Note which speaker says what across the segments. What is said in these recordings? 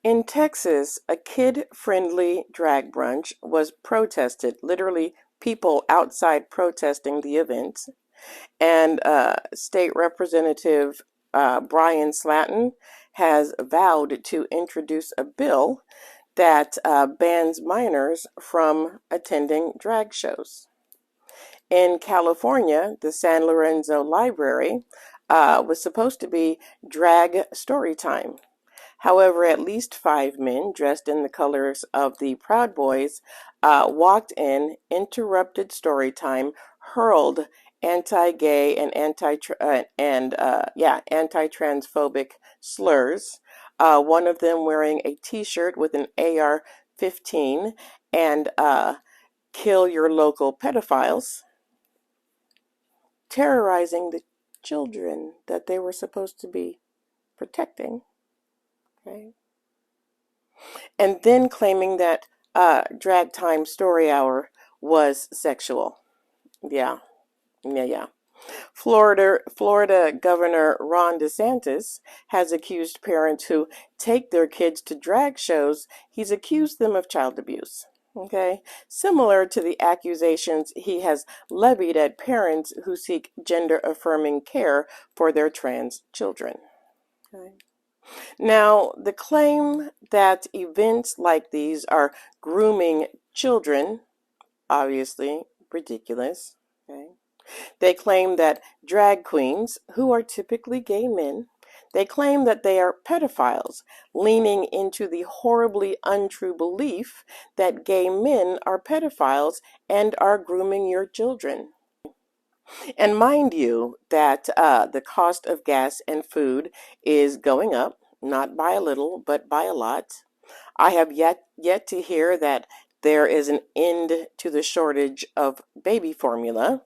Speaker 1: In Texas, a kid-friendly drag brunch was protested, literally people outside protesting the event. And State Representative Brian Slatton has vowed to introduce a bill that bans minors from attending drag shows. In California, the San Lorenzo Library was supposed to be drag story time. However, at least 5 men dressed in the colors of the Proud Boys walked in, interrupted story time, hurled anti-gay and anti-transphobic slurs. One of them wearing a T-shirt with an AR-15 and "Kill your local pedophiles," terrorizing the children that they were supposed to be protecting. Okay. And then claiming that Drag Time Story Hour was sexual. Yeah, yeah. Florida Governor Ron DeSantis has accused parents who take their kids to drag shows, he's accused them of child abuse. Okay, similar to the accusations he has levied at parents who seek gender affirming care for their trans children. Okay. Now, the claim that events like these are grooming children, obviously ridiculous. Okay. They claim that drag queens, who are typically gay men, they claim that they are pedophiles, leaning into the horribly untrue belief that gay men are pedophiles and are grooming your children. And mind you that the cost of gas and food is going up, not by a little, but by a lot. I have yet to hear that there is an end to the shortage of baby formula.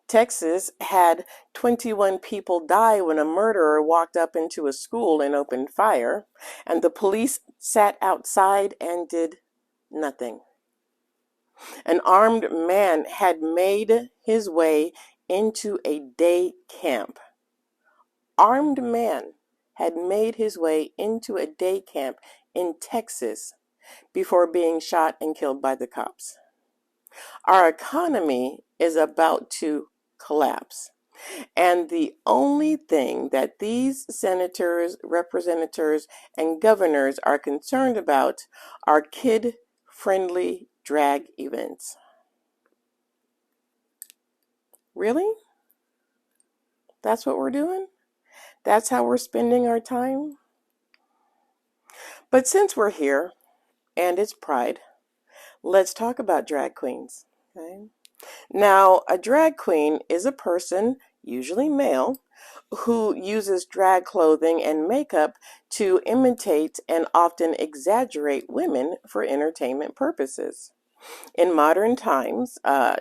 Speaker 1: Texas had 21 people die when a murderer walked up into a school and opened fire, and the police sat outside and did nothing. An armed man had made his way into a day camp. Armed man had made his way into a day camp in Texas before being shot and killed by the cops. Our economy is about to collapse. And the only thing that these senators, representatives, and governors are concerned about are kid-friendly drag events. Really? That's what we're doing? That's how we're spending our time? But since we're here, and it's Pride, let's talk about drag queens. Okay? Now, a drag queen is a person, usually male, who uses drag clothing and makeup to imitate and often exaggerate women for entertainment purposes. In modern times,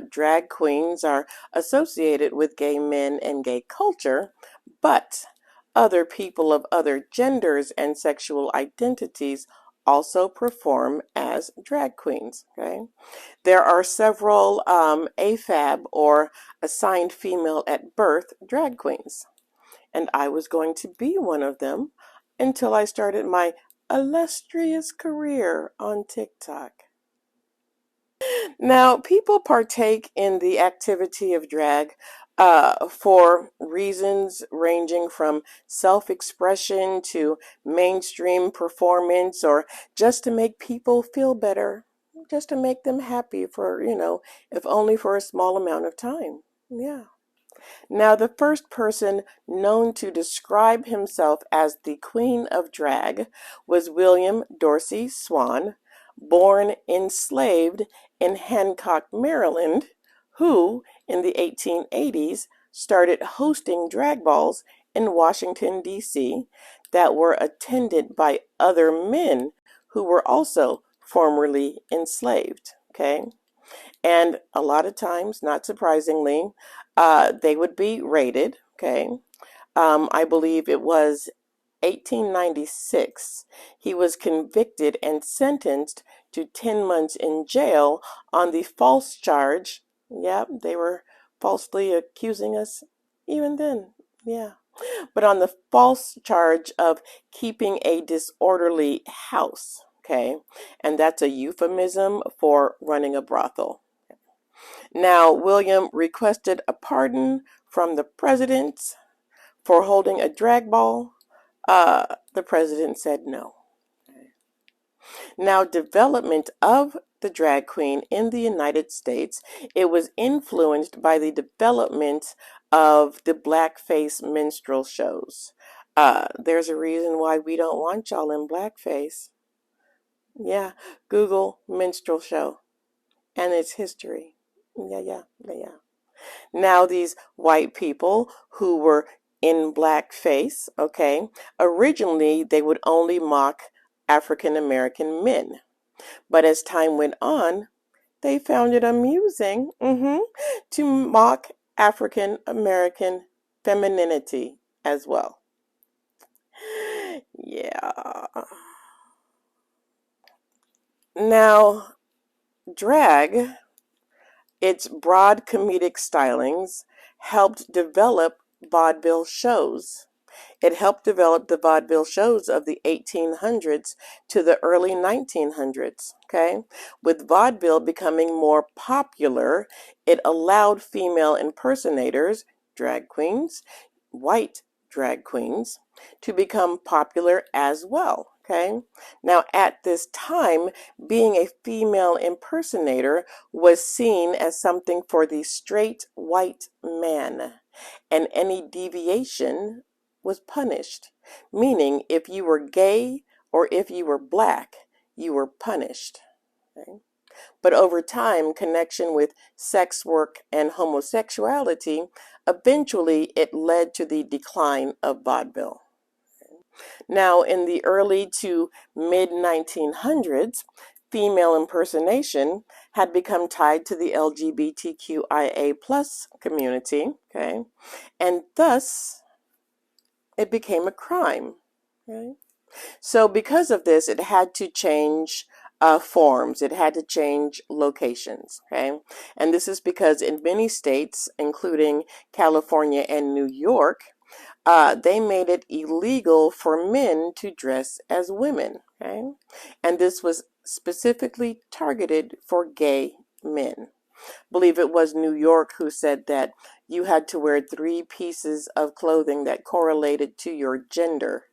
Speaker 1: drag queens are associated with gay men and gay culture, but other people of other genders and sexual identities also perform as drag queens. Okay, there are several AFAB or assigned female at birth drag queens, and I was going to be one of them until I started my illustrious career on TikTok. Now, people partake in the activity of drag for reasons ranging from self-expression to mainstream performance, or just to make people feel better, just to make them happy for, if only for a small amount of time. Yeah. Now, the first person known to describe himself as the Queen of Drag was William Dorsey Swan, born enslaved in Hancock, Maryland, who, in the 1880s, started hosting drag balls in Washington, D.C., that were attended by other men who were also formerly enslaved. Okay? And a lot of times, not surprisingly, they would be rated. Okay, I believe it was 1896. He was convicted and sentenced to 10 months in jail on the false charge. Yeah, they were falsely accusing us even then. Yeah. but on the false charge of keeping a disorderly house. Okay, and that's a euphemism for running a brothel. Now, William requested a pardon from the president for holding a drag ball. The president said no. Now, development of the drag queen in the United States, it was influenced by the development of the blackface minstrel shows. There's a reason why we don't want y'all in blackface. Yeah, Google minstrel show and its history. Yeah. Now, these white people who were in blackface, okay, originally they would only mock African American men. But as time went on, they found it amusing to mock African American femininity as well. Yeah. Now, drag, its broad comedic stylings, helped develop vaudeville shows. It helped develop the vaudeville shows of the 1800s to the early 1900s, okay? With vaudeville becoming more popular, it allowed female impersonators, drag queens, white drag queens, to become popular as well, okay? Now, at this time, being a female impersonator was seen as something for the straight white man, and any deviation was punished, meaning if you were gay or if you were black, you were punished. Okay? But over time, connection with sex work and homosexuality, eventually it led to the decline of vaudeville. Now, in the early to mid 1900s, female impersonation had become tied to the LGBTQIA plus community, okay, and thus it became a crime. Okay? So because of this, it had to change forms. It had to change locations. Okay, and this is because in many states, including California and New York, they made it illegal for men to dress as women. Okay, and this was specifically targeted for gay men. Believe it was New York who said that you had to wear 3 pieces of clothing that correlated to your gender.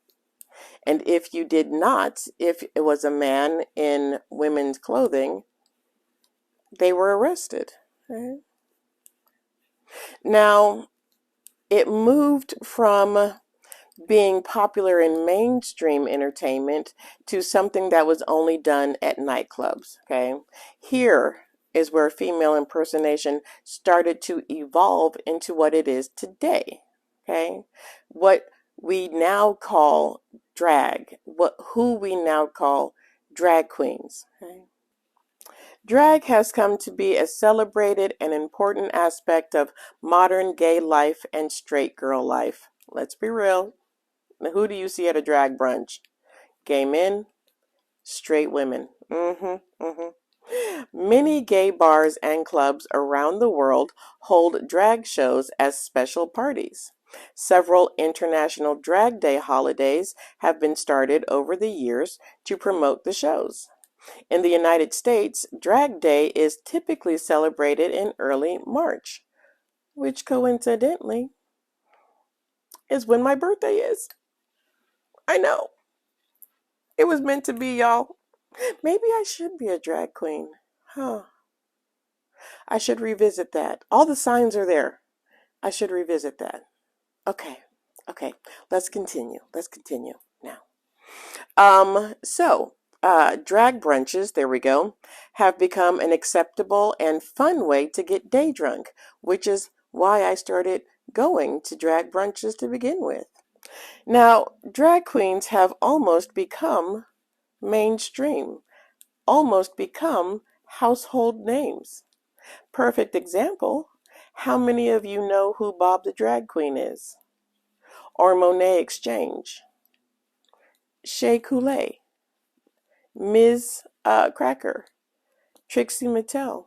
Speaker 1: And if you did not, if it was a man in women's clothing, they were arrested. Okay? Now, it moved from being popular in mainstream entertainment to something that was only done at nightclubs. Okay, here is where female impersonation started to evolve into what it is today. Okay, what we now call drag, who we now call drag queens. Okay? Drag has come to be a celebrated and important aspect of modern gay life and straight girl life. Let's be real. Who do you see at a drag brunch? Gay men, straight women. Many gay bars and clubs around the world hold drag shows as special parties. Several international drag day holidays have been started over the years to promote the shows. In the United States, Drag Day is typically celebrated in early March, which coincidentally is when my birthday is. I know. It was meant to be, y'all. Maybe I should be a drag queen. Huh. I should revisit that. All the signs are there. I should revisit that. Okay. Let's continue now. Drag brunches, there we go, have become an acceptable and fun way to get day drunk, which is why I started going to drag brunches to begin with. Now, drag queens have almost become mainstream, almost become household names. Perfect example, how many of you know who Bob the Drag Queen is? Or Monet Exchange? Shea Coulee? Ms. Cracker? Trixie Mattel?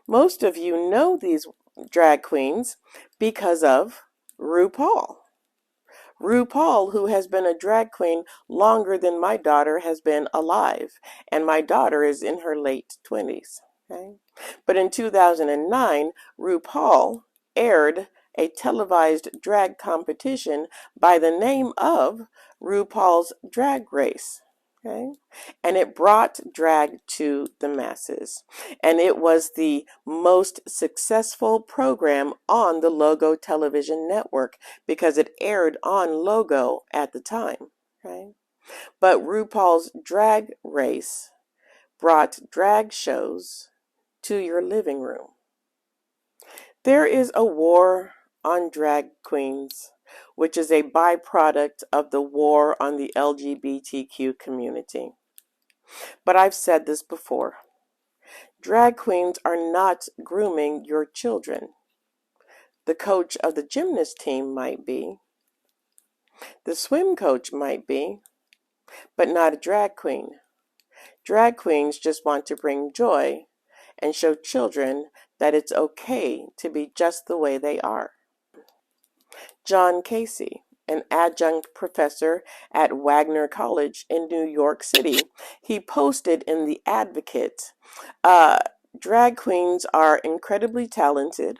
Speaker 1: Most of you know these drag queens because of RuPaul. RuPaul, who has been a drag queen longer than my daughter has been alive, and my daughter is in her late 20s. Okay? But in 2009, RuPaul aired a televised drag competition by the name of RuPaul's Drag Race. Okay? And it brought drag to the masses. And it was the most successful program on the Logo television network because it aired on Logo at the time. Okay? But RuPaul's Drag Race brought drag shows to your living room. There is a war on drag queens, which is a byproduct of the war on the LGBTQ community. But I've said this before. Drag queens are not grooming your children. The coach of the gymnast team might be. The swim coach might be, but not a drag queen. Drag queens just want to bring joy and show children that it's okay to be just the way they are. John Casey, an adjunct professor at Wagner College in New York City, he posted in The Advocate, drag queens are incredibly talented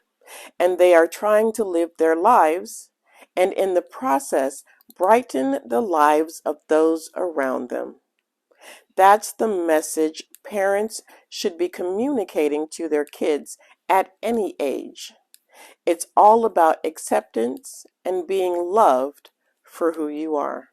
Speaker 1: and they are trying to live their lives and in the process brighten the lives of those around them. That's the message parents should be communicating to their kids at any age. It's all about acceptance and being loved for who you are.